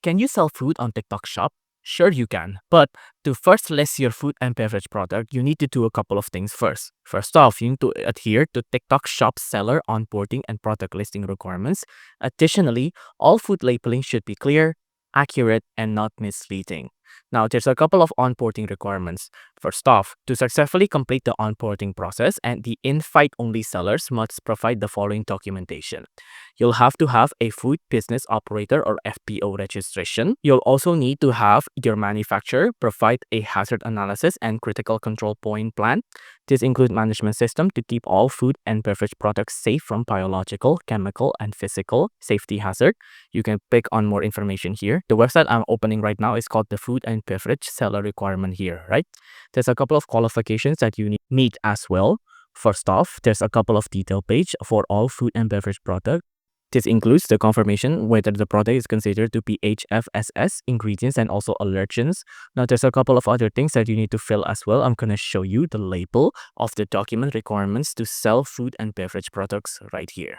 Can you sell food on TikTok Shop? Sure you can, but to first list your food and beverage product, you need to do a couple of things first. First off, you need to adhere to TikTok Shop seller onboarding and product listing requirements. Additionally, all food labeling should be clear, accurate, and not misleading. Now, there's a couple of onboarding requirements. First off, to successfully complete the onboarding process, and the invite-only sellers must provide the following documentation. You'll have to have a food business operator or FBO registration. You'll also need to have your manufacturer provide a hazard analysis and critical control point plan. This includes management system to keep all food and beverage products safe from biological, chemical, and physical safety hazard. You can pick on more information here. The website I'm opening right now is called the Food and Beverage Seller Requirement here, right? There's a couple of qualifications that you need as well. First off, there's a couple of detail page for all food and beverage products. This includes the confirmation whether the product is considered to be HFSS, ingredients, and also allergens. Now, there's a couple of other things that you need to fill as well. I'm going to show you the label of the document requirements to sell food and beverage products right here.